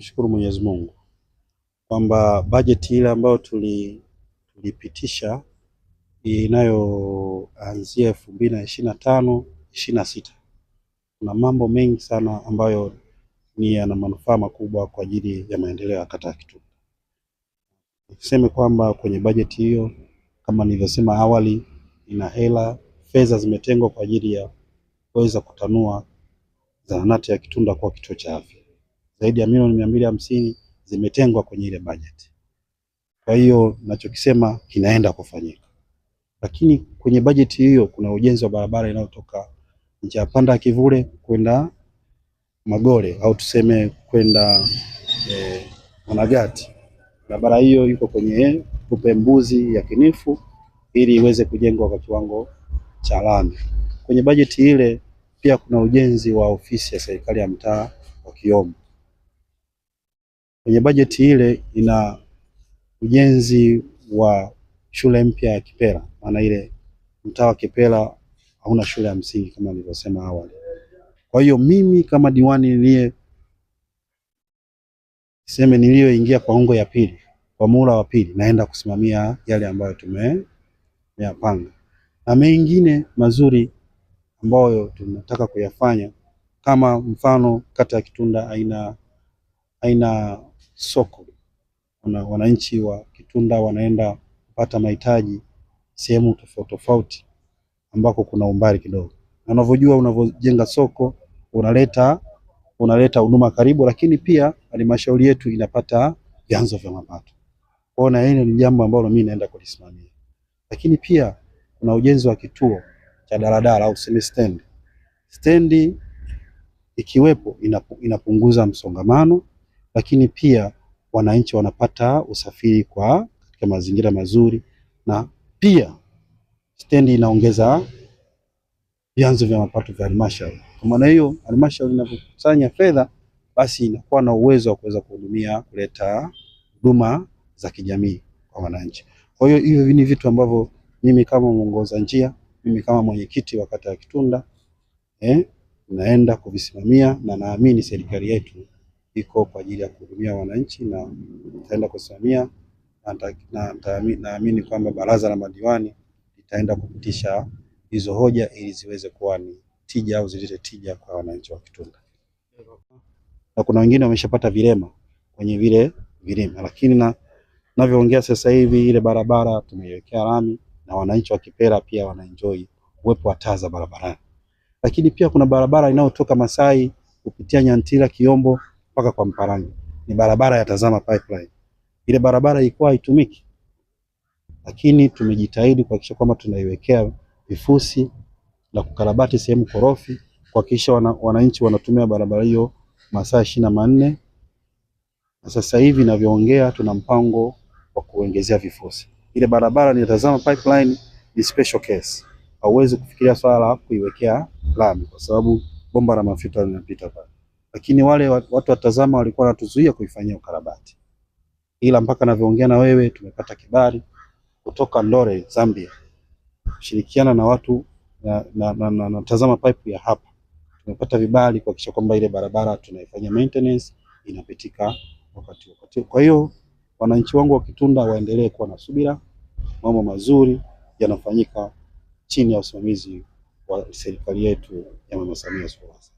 Tumshukuru Mwenyezi Mungu kwamba bajeti ile ambayo tulipitisha inayoanzia 2025-26 kuna mambo mengi sana ambayo ni yana manufaa makubwa kwa ajili ya maendeleo ya kata ya Kitunda. Niseme kwamba kwenye bajeti hiyo kama nilivyosema awali, ina fedha zimetengwa kwa ajili ya kuweza kutanua zahanati ya Kitunda kwa kituo cha afya. Zaidi ya milioni 250 zimetengwa kwenye ile bajeti. Kwa hiyo ninachokisema kinaenda kufanyika. Lakini kwenye bajeti hiyo kuna ujenzi wa barabara inayotoka njia panda ya Kivule kwenda Magole au tuseme kwenda Mwanagati. Barabara hiyo iko kwenye upembuzi yakinifu ili iweze kujengwa kwa kiwango cha lami. Kwenye bajeti ile pia kuna ujenzi wa ofisi ya serikali ya mtaa wa Kiombo. Kwenye bajeti ile ina ujenzi wa shule mpya ya Kipela, maana ile mtaa wa Kipela hauna shule ya msingi kama nilivyosema awali. Kwa hiyo mimi kama diwani niliyoingia kwa ungo ya pili, kwa muhula wa pili, naenda kusimamia yale ambayo tumeyapanga na mengine mazuri ambayo tunataka kuyafanya, kama mfano kata ya Kitunda haina soko. Wananchi wa Kitunda wanaenda kupata mahitaji sehemu tofauti tofauti ambako kuna umbali kidogo. Na unavyojua unavyojenga soko unaleta huduma karibu, lakini pia halmashauri yetu inapata vyanzo vya mapato. Kwa hiyo hilo ni jambo ambalo mimi naenda kulisimamia. Lakini pia kuna ujenzi wa kituo cha daladala au stendi. Stendi ikiwepo inapunguza msongamano, lakini pia wananchi wanapata usafiri katika mazingira mazuri, na pia stendi inaongeza vyanzo vya mapato vya halmashauri. Kwa maana hiyo halmashauri inapokusanya fedha basi inakuwa na uwezo wa kuweza kuleta huduma za kijamii kwa wananchi. Kwa hiyo hivi ni vitu ambavyo mimi kama mwongoza njia, mimi kama mwenyekiti wa kata ya Kitunda naenda kuvisimamia, na naamini serikali yetu iko kwa ajili ya kuhudumia wananchi na itaenda kusimamia, na naamini kwamba baraza la madiwani litaenda kupitisha hizo hoja ili ziweze kuwa ni tija au zilete tija kwa wananchi wa Kitunda. Na kuna wengine wameshapata vilema kwenye vile vilima, lakini navyoongea sasa hivi ile barabara tumeiwekea lami na wananchi wa Kipela pia wanaenjoy uwepo wa taa za barabarani. Lakini pia kuna barabara inayotoka Masai kupitia Nyantira Kiombo mpaka kwa Mparangi. Ni barabara ya Tazama Pipeline. Ile barabara ilikuwa haitumiki, lakini tumejitahidi kuhakikisha kwamba tunaiwekea vifusi na kukarabati sehemu korofi kuhakikisha wananchi wanatumia barabara hiyo masaa 24. Na sasa hivi ninavyoongea tuna mpango wa kuongezea vifusi. Ile barabara ni Tazama Pipeline, ni special case. Hauwezi kufikiria swala la kuiwekea lami kwa sababu bomba la mafuta linapita pale. Lakini wale watu wa Tazama walikuwa wanatuzuia kuifanyia ukarabati. Ila mpaka ninavyoongea na wewe tumepata kibali kutoka Ndore, Zambia. Kushirikiana na watu na Tazama Pipe ya hapa. Tumepata vibali kuhakikisha kwamba ile barabara tunaifanyia maintenance inapitika wakati. Kwa hiyo wananchi wangu wa Kitunda waendelee kuwa na subira. Mambo mazuri yanafanyika chini ya usimamizi wa serikali yetu ya Mama Samia Suluhu Hassan.